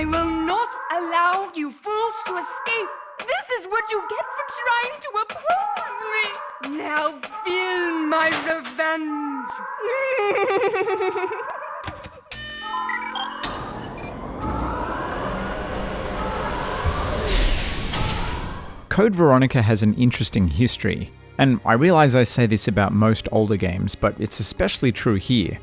I will not allow you fools to escape. This is what you get for trying to oppose me. Now feel my revenge. Code Veronica has an interesting history, and I realize I say this about most older games, but it's especially true here.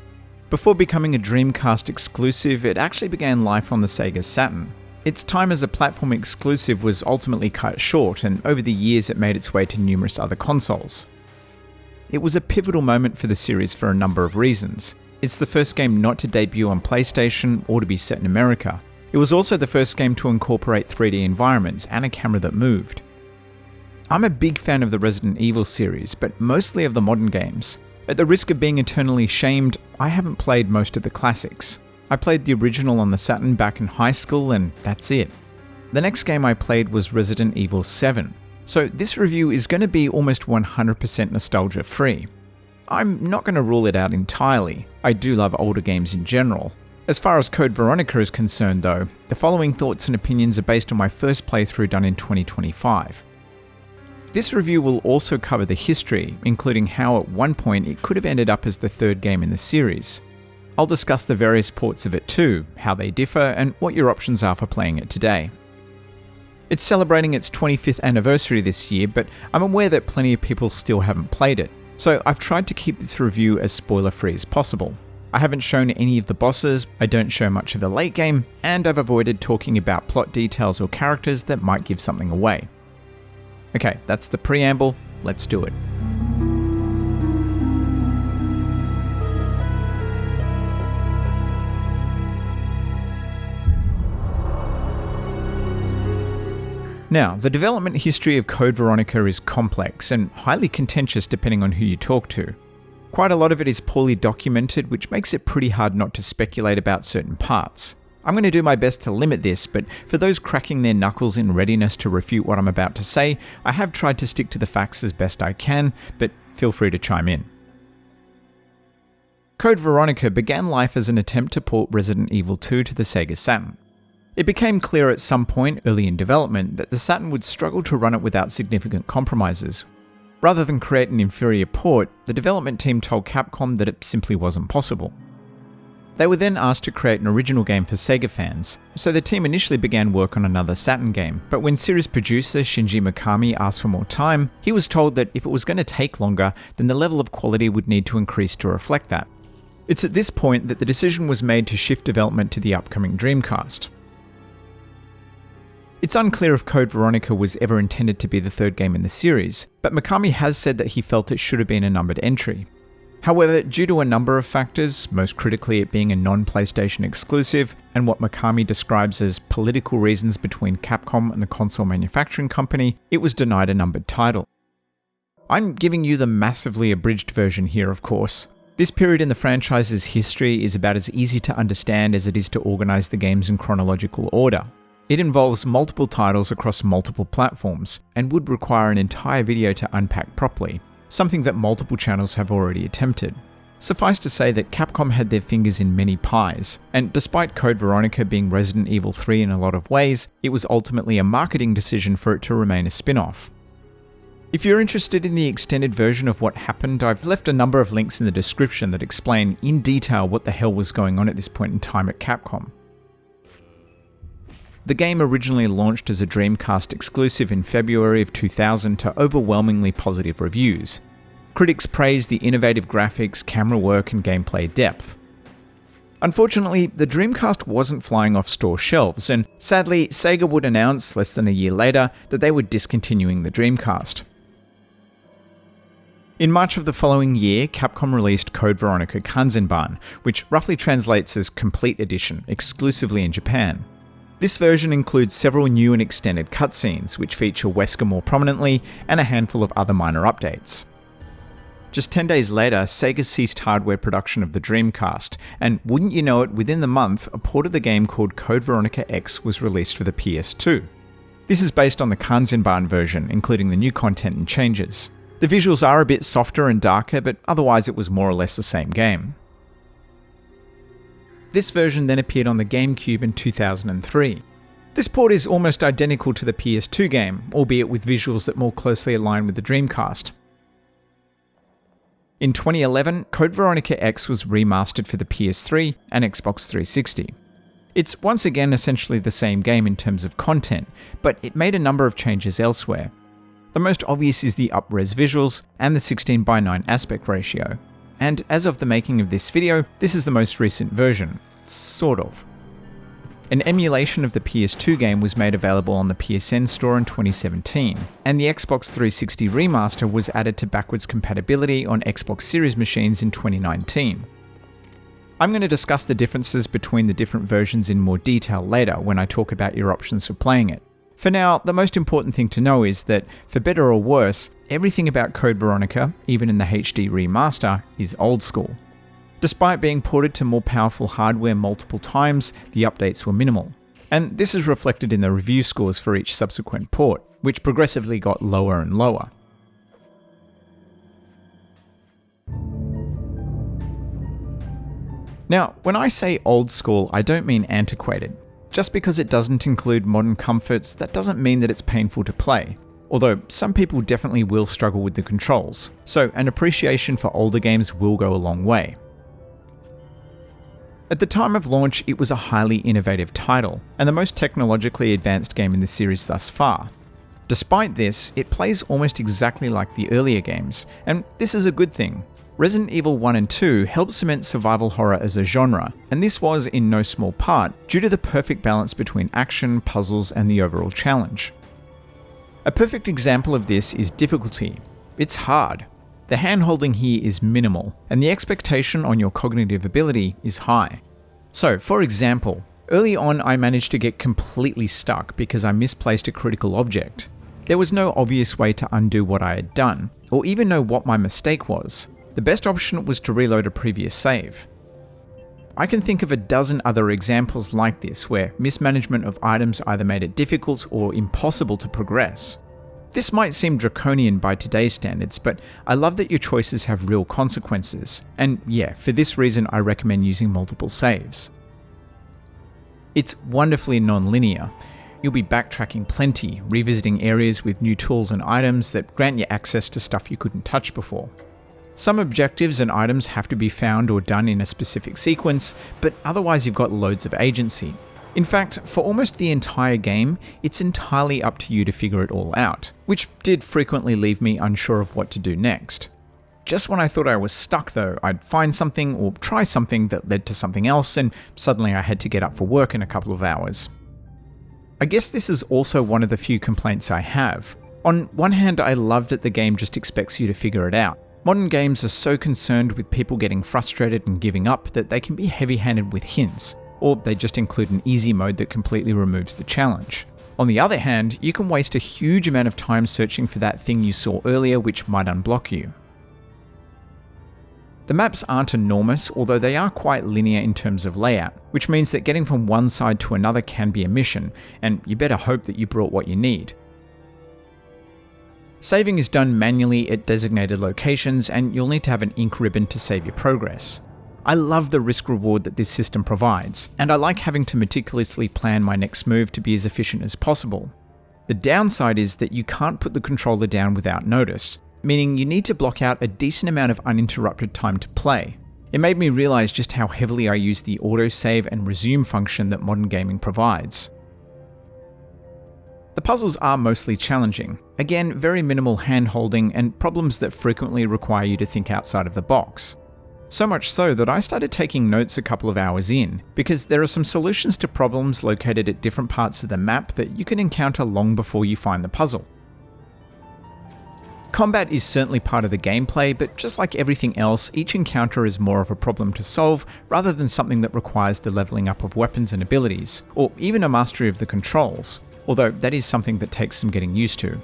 Before becoming a Dreamcast exclusive, it actually began life on the Sega Saturn. Its time as a platform exclusive was ultimately cut short, and over the years it made its way to numerous other consoles. It was a pivotal moment for the series for a number of reasons. It's the first game not to debut on PlayStation or to be set in America. It was also the first game to incorporate 3D environments and a camera that moved. I'm a big fan of the Resident Evil series, but mostly of the modern games. At the risk of being eternally shamed, I haven't played most of the classics. I played the original on the Saturn back in high school, and that's it. The next game I played was Resident Evil 7, so this review is going to be almost 100% nostalgia free. I'm not going to rule it out entirely. I do love older games in general. As far as Code Veronica is concerned though, the following thoughts and opinions are based on my first playthrough done in 2025. This review will also cover the history, including how at one point it could have ended up as the third game in the series. I'll discuss the various ports of it too, how they differ, and what your options are for playing it today. It's celebrating its 25th anniversary this year, but I'm aware that plenty of people still haven't played it, so I've tried to keep this review as spoiler-free as possible. I haven't shown any of the bosses, I don't show much of the late game, and I've avoided talking about plot details or characters that might give something away. Okay, that's the preamble, let's do it. Now, the development history of Code Veronica is complex and highly contentious depending on who you talk to. Quite a lot of it is poorly documented, which makes it pretty hard not to speculate about certain parts. I'm going to do my best to limit this, but for those cracking their knuckles in readiness to refute what I'm about to say, I have tried to stick to the facts as best I can, but feel free to chime in. Code Veronica began life as an attempt to port Resident Evil 2 to the Sega Saturn. It became clear at some point early in development that the Saturn would struggle to run it without significant compromises. Rather than create an inferior port, the development team told Capcom that it simply wasn't possible. They were then asked to create an original game for Sega fans, so the team initially began work on another Saturn game, but when series producer Shinji Mikami asked for more time, he was told that if it was going to take longer, then the level of quality would need to increase to reflect that. It's at this point that the decision was made to shift development to the upcoming Dreamcast. It's unclear if Code Veronica was ever intended to be the third game in the series, but Mikami has said that he felt it should have been a numbered entry. However, due to a number of factors, most critically it being a non-PlayStation exclusive, and what Mikami describes as political reasons between Capcom and the console manufacturing company, it was denied a numbered title. I'm giving you the massively abridged version here, of course. This period in the franchise's history is about as easy to understand as it is to organize the games in chronological order. It involves multiple titles across multiple platforms, and would require an entire video to unpack properly, something that multiple channels have already attempted. Suffice to say that Capcom had their fingers in many pies, and despite Code Veronica being Resident Evil 3 in a lot of ways, it was ultimately a marketing decision for it to remain a spin-off. If you're interested in the extended version of what happened, I've left a number of links in the description that explain in detail what the hell was going on at this point in time at Capcom. The game originally launched as a Dreamcast exclusive in February of 2000 to overwhelmingly positive reviews. Critics praised the innovative graphics, camera work, and gameplay depth. Unfortunately, the Dreamcast wasn't flying off store shelves, and sadly, Sega would announce less than a year later that they were discontinuing the Dreamcast. In March of the following year, Capcom released Code Veronica Kanzenban, which roughly translates as Complete Edition, exclusively in Japan. This version includes several new and extended cutscenes, which feature Wesker more prominently, and a handful of other minor updates. Just 10 days later, Sega ceased hardware production of the Dreamcast, and wouldn't you know it, within the month, a port of the game called Code Veronica X was released for the PS2. This is based on the Kanzenban version, including the new content and changes. The visuals are a bit softer and darker, but otherwise it was more or less the same game. This version then appeared on the GameCube in 2003. This port is almost identical to the PS2 game, albeit with visuals that more closely align with the Dreamcast. In 2011, Code Veronica X was remastered for the PS3 and Xbox 360. It's once again essentially the same game in terms of content, but it made a number of changes elsewhere. The most obvious is the up-res visuals and the 16:9 aspect ratio. And as of the making of this video, this is the most recent version. Sort of. An emulation of the PS2 game was made available on the PSN store in 2017, and the Xbox 360 remaster was added to backwards compatibility on Xbox Series machines in 2019. I'm going to discuss the differences between the different versions in more detail later when I talk about your options for playing it. For now, the most important thing to know is that, for better or worse, everything about Code Veronica, even in the HD remaster, is old school. Despite being ported to more powerful hardware multiple times, the updates were minimal. And this is reflected in the review scores for each subsequent port, which progressively got lower and lower. Now, when I say old school, I don't mean antiquated. Just because it doesn't include modern comforts, that doesn't mean that it's painful to play. Although some people definitely will struggle with the controls, so an appreciation for older games will go a long way. At the time of launch, it was a highly innovative title, and the most technologically advanced game in the series thus far. Despite this, it plays almost exactly like the earlier games, and this is a good thing. Resident Evil 1 and 2 helped cement survival horror as a genre, and this was in no small part due to the perfect balance between action, puzzles, and the overall challenge. A perfect example of this is difficulty. It's hard. The hand-holding here is minimal, and the expectation on your cognitive ability is high. So, for example, early on I managed to get completely stuck because I misplaced a critical object. There was no obvious way to undo what I had done, or even know what my mistake was. The best option was to reload a previous save. I can think of a dozen other examples like this where mismanagement of items either made it difficult or impossible to progress. This might seem draconian by today's standards, but I love that your choices have real consequences, and yeah, for this reason I recommend using multiple saves. It's wonderfully non-linear. You'll be backtracking plenty, revisiting areas with new tools and items that grant you access to stuff you couldn't touch before. Some objectives and items have to be found or done in a specific sequence, but otherwise you've got loads of agency. In fact, for almost the entire game, it's entirely up to you to figure it all out, which did frequently leave me unsure of what to do next. Just when I thought I was stuck though, I'd find something or try something that led to something else, and suddenly I had to get up for work in a couple of hours. I guess this is also one of the few complaints I have. On one hand, I love that the game just expects you to figure it out. Modern games are so concerned with people getting frustrated and giving up that they can be heavy-handed with hints, or they just include an easy mode that completely removes the challenge. On the other hand, you can waste a huge amount of time searching for that thing you saw earlier which might unblock you. The maps aren't enormous, although they are quite linear in terms of layout, which means that getting from one side to another can be a mission, and you better hope that you brought what you need. Saving is done manually at designated locations, and you'll need to have an ink ribbon to save your progress. I love the risk reward that this system provides, and I like having to meticulously plan my next move to be as efficient as possible. The downside is that you can't put the controller down without notice, meaning you need to block out a decent amount of uninterrupted time to play. It made me realize just how heavily I use the autosave and resume function that modern gaming provides. The puzzles are mostly challenging. Again, very minimal hand-holding and problems that frequently require you to think outside of the box. So much so that I started taking notes a couple of hours in, because there are some solutions to problems located at different parts of the map that you can encounter long before you find the puzzle. Combat is certainly part of the gameplay, but just like everything else, each encounter is more of a problem to solve rather than something that requires the leveling up of weapons and abilities, or even a mastery of the controls, although that is something that takes some getting used to.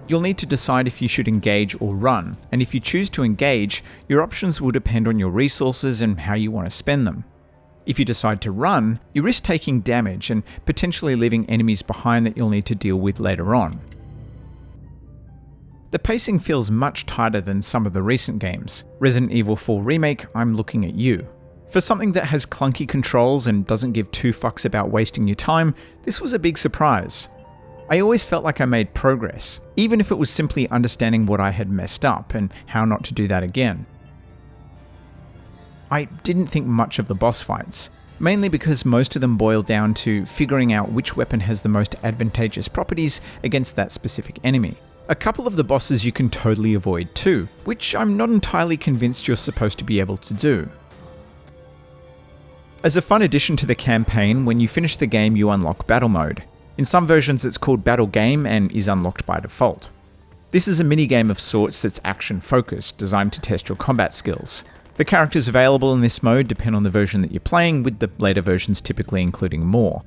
You'll need to decide if you should engage or run, and if you choose to engage, your options will depend on your resources and how you want to spend them. If you decide to run, you risk taking damage and potentially leaving enemies behind that you'll need to deal with later on. The pacing feels much tighter than some of the recent games. Resident Evil 4 Remake, I'm looking at you. For something that has clunky controls and doesn't give two fucks about wasting your time, this was a big surprise. I always felt like I made progress, even if it was simply understanding what I had messed up and how not to do that again. I didn't think much of the boss fights, mainly because most of them boil down to figuring out which weapon has the most advantageous properties against that specific enemy. A couple of the bosses you can totally avoid too, which I'm not entirely convinced you're supposed to be able to do. As a fun addition to the campaign, when you finish the game you unlock Battle Mode. In some versions it's called Battle Game and is unlocked by default. This is a minigame of sorts that's action-focused, designed to test your combat skills. The characters available in this mode depend on the version that you're playing, with the later versions typically including more.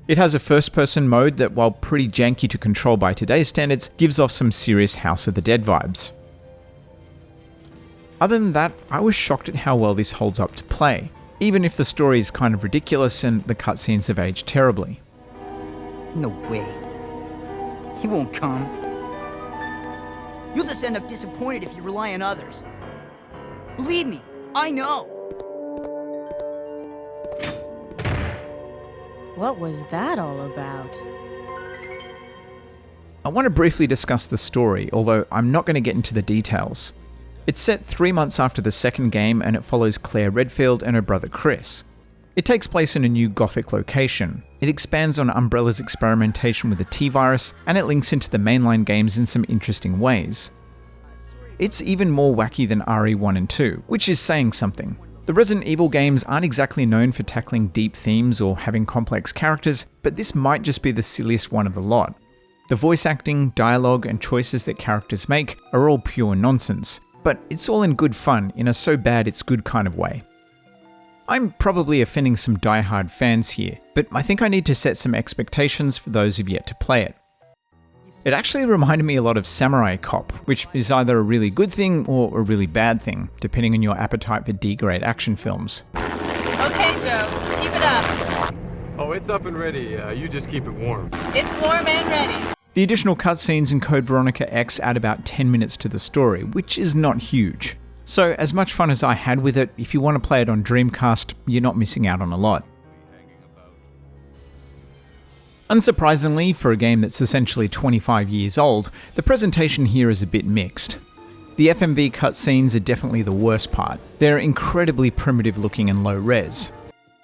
It has a first-person mode that, while pretty janky to control by today's standards, gives off some serious House of the Dead vibes. Other than that, I was shocked at how well this holds up to play, even if the story is kind of ridiculous and the cutscenes have aged terribly. No way. He won't come. You'll just end up disappointed if you rely on others. Believe me, I know. What was that all about? I want to briefly discuss the story, although I'm not going to get into the details. It's set 3 months after the second game and it follows Claire Redfield and her brother Chris. It takes place in a new Gothic location. It expands on Umbrella's experimentation with the T-Virus, and it links into the mainline games in some interesting ways. It's even more wacky than RE1 and 2, which is saying something. The Resident Evil games aren't exactly known for tackling deep themes or having complex characters, but this might just be the silliest one of the lot. The voice acting, dialogue, and choices that characters make are all pure nonsense, but it's all in good fun in a so bad it's good kind of way. I'm probably offending some die-hard fans here, but I think I need to set some expectations for those who've yet to play it. It actually reminded me a lot of Samurai Cop, which is either a really good thing or a really bad thing, depending on your appetite for D-grade action films. Okay, Joe, keep it up. Oh, it's up and ready. You just keep it warm. It's warm and ready. The additional cutscenes in Code Veronica X add about 10 minutes to the story, which is not huge. So, as much fun as I had with it, if you want to play it on Dreamcast, you're not missing out on a lot. Unsurprisingly, for a game that's essentially 25 years old, the presentation here is a bit mixed. The FMV cutscenes are definitely the worst part. They're incredibly primitive looking and low res.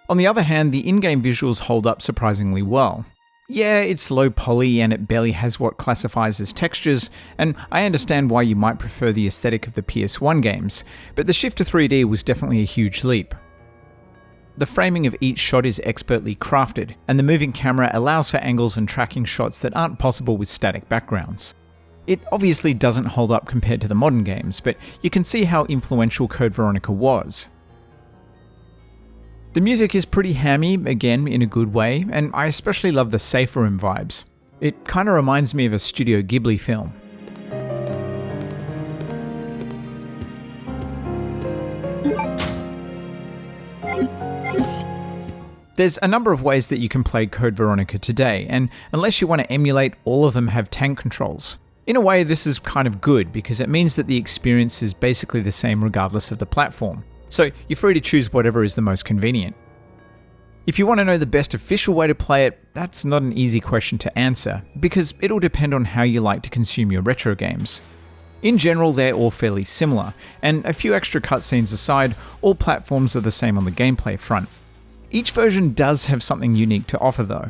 On the other hand, the in-game visuals hold up surprisingly well. Yeah, it's low poly and it barely has what classifies as textures, and I understand why you might prefer the aesthetic of the PS1 games, but the shift to 3D was definitely a huge leap. The framing of each shot is expertly crafted, and the moving camera allows for angles and tracking shots that aren't possible with static backgrounds. It obviously doesn't hold up compared to the modern games, but you can see how influential Code Veronica was. The music is pretty hammy, again in a good way, and I especially love the safe room vibes. It kinda reminds me of a Studio Ghibli film. There's a number of ways that you can play Code Veronica today, and unless you want to emulate, all of them have tank controls. In a way, this is kind of good because it means that the experience is basically the same regardless of the platform. So you're free to choose whatever is the most convenient. If you want to know the best official way to play it, that's not an easy question to answer, because it'll depend on how you like to consume your retro games. In general, they're all fairly similar, and a few extra cutscenes aside, all platforms are the same on the gameplay front. Each version does have something unique to offer though.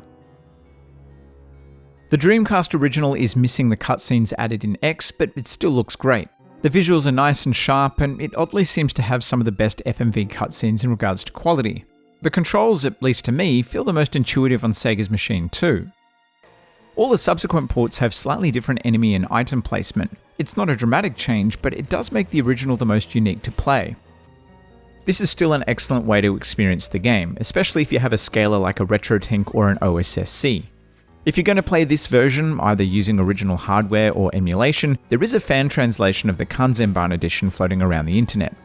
The Dreamcast original is missing the cutscenes added in X, but it still looks great. The visuals are nice and sharp, and it oddly seems to have some of the best FMV cutscenes in regards to quality. The controls, at least to me, feel the most intuitive on Sega's machine too. All the subsequent ports have slightly different enemy and item placement. It's not a dramatic change, but it does make the original the most unique to play. This is still an excellent way to experience the game, especially if you have a scaler like a RetroTink or an OSSC. If you're going to play this version, either using original hardware or emulation, there is a fan translation of the Kanzenban edition floating around the internet.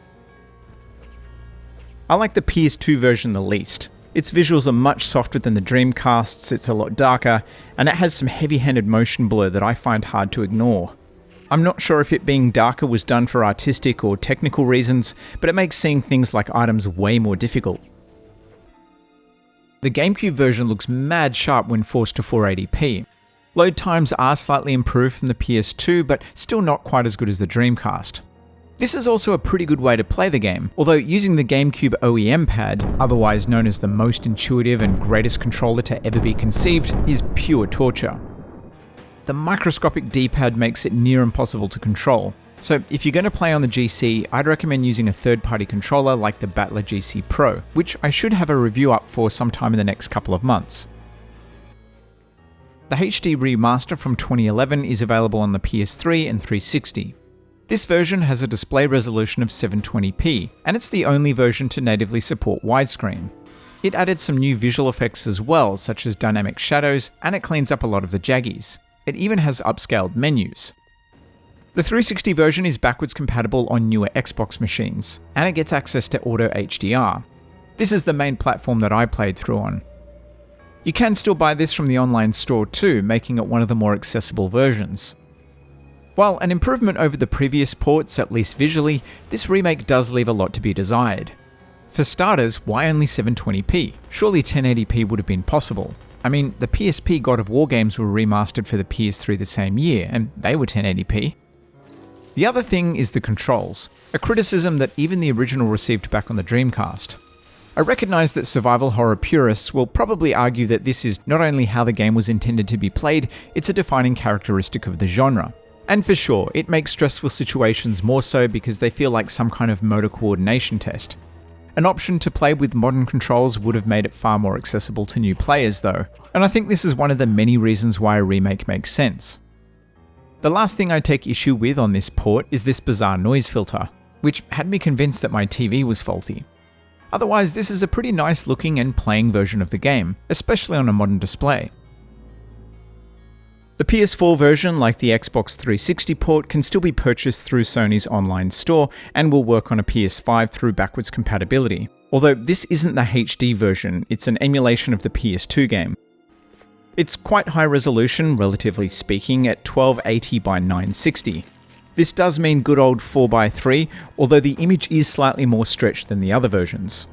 I like the PS2 version the least. Its visuals are much softer than the Dreamcast's, it's a lot darker, and it has some heavy-handed motion blur that I find hard to ignore. I'm not sure if it being darker was done for artistic or technical reasons, but it makes seeing things like items way more difficult. The GameCube version looks mad sharp when forced to 480p. Load times are slightly improved from the PS2, but still not quite as good as the Dreamcast. This is also a pretty good way to play the game, although using the GameCube OEM pad, otherwise known as the most intuitive and greatest controller to ever be conceived, is pure torture. The microscopic D-pad makes it near impossible to control, so if you're going to play on the GC, I'd recommend using a third-party controller like the Battler GC Pro, which I should have a review up for sometime in the next couple of months. The HD remaster from 2011 is available on the PS3 and 360. This version has a display resolution of 720p, and it's the only version to natively support widescreen. It added some new visual effects as well, such as dynamic shadows, and it cleans up a lot of the jaggies. It even has upscaled menus. The 360 version is backwards compatible on newer Xbox machines, and it gets access to Auto HDR. This is the main platform that I played through on. You can still buy this from the online store too, making it one of the more accessible versions. While an improvement over the previous ports, at least visually, this remake does leave a lot to be desired. For starters, why only 720p? Surely 1080p would have been possible. I mean, the PSP God of War games were remastered for the PS3 the same year, and they were 1080p. The other thing is the controls, a criticism that even the original received back on the Dreamcast. I recognise that survival horror purists will probably argue that this is not only how the game was intended to be played, it's a defining characteristic of the genre. And for sure, it makes stressful situations more so because they feel like some kind of motor coordination test. An option to play with modern controls would have made it far more accessible to new players though, and I think this is one of the many reasons why a remake makes sense. The last thing I take issue with on this port is this bizarre noise filter, which had me convinced that my TV was faulty. Otherwise, this is a pretty nice looking and playing version of the game, especially on a modern display. The PS4 version, like the Xbox 360 port, can still be purchased through Sony's online store and will work on a PS5 through backwards compatibility. Although this isn't the HD version, it's an emulation of the PS2 game. It's quite high resolution, relatively speaking, at 1280 by 960. This does mean good old 4:3, although the image is slightly more stretched than the other versions.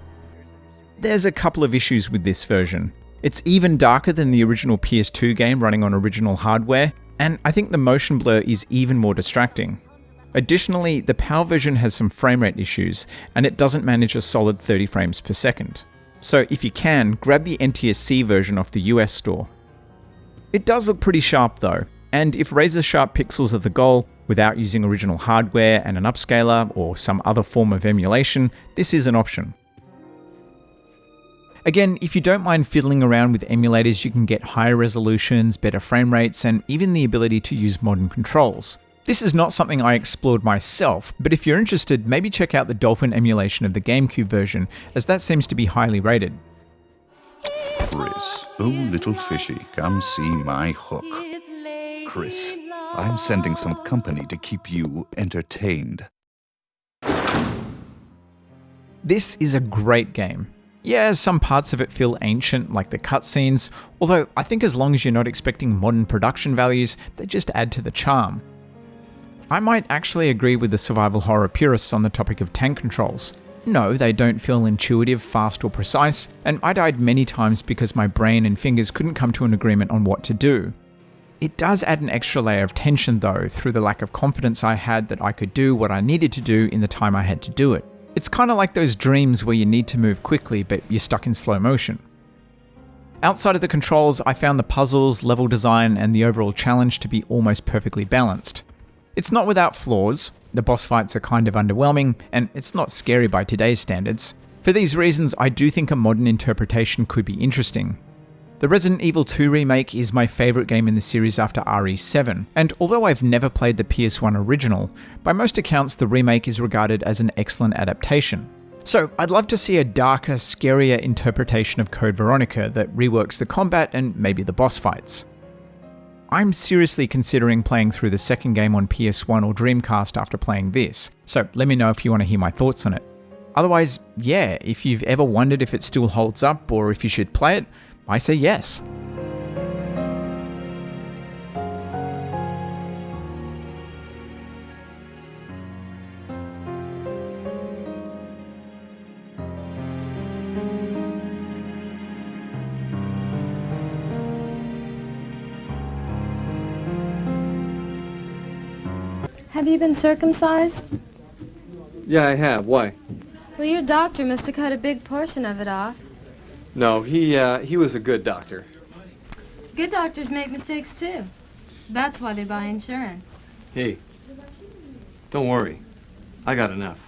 There's a couple of issues with this version. It's even darker than the original PS2 game running on original hardware, and I think the motion blur is even more distracting. Additionally, the PAL version has some frame rate issues, and it doesn't manage a solid 30 frames per second. So if you can, grab the NTSC version off the US store. It does look pretty sharp though, and if razor sharp pixels are the goal, without using original hardware and an upscaler or some other form of emulation, this is an option. Again, if you don't mind fiddling around with emulators, you can get higher resolutions, better frame rates, and even the ability to use modern controls. This is not something I explored myself, but if you're interested, maybe check out the Dolphin emulation of the GameCube version, as that seems to be highly rated. Chris, oh little fishy, come see my hook. Chris, I'm sending some company to keep you entertained. This is a great game. Yeah, some parts of it feel ancient, like the cutscenes, although I think as long as you're not expecting modern production values, they just add to the charm. I might actually agree with the survival horror purists on the topic of tank controls. No, they don't feel intuitive, fast or precise, and I died many times because my brain and fingers couldn't come to an agreement on what to do. It does add an extra layer of tension though, through the lack of confidence I had that I could do what I needed to do in the time I had to do it. It's kind of like those dreams where you need to move quickly but you're stuck in slow motion. Outside of the controls, I found the puzzles, level design, and the overall challenge to be almost perfectly balanced. It's not without flaws, the boss fights are kind of underwhelming, and it's not scary by today's standards. For these reasons, I do think a modern interpretation could be interesting. The Resident Evil 2 remake is my favourite game in the series after RE7, and although I've never played the PS1 original, by most accounts the remake is regarded as an excellent adaptation. So I'd love to see a darker, scarier interpretation of Code Veronica that reworks the combat and maybe the boss fights. I'm seriously considering playing through the second game on PS1 or Dreamcast after playing this, so let me know if you want to hear my thoughts on it. Otherwise, yeah, if you've ever wondered if it still holds up or if you should play it, I say yes. Have you been circumcised? Yeah, I have. Why? Well, your doctor must have cut a big portion of it off. No, he was a good doctor. Good doctors make mistakes, too. That's why they buy insurance. Hey, don't worry. I got enough.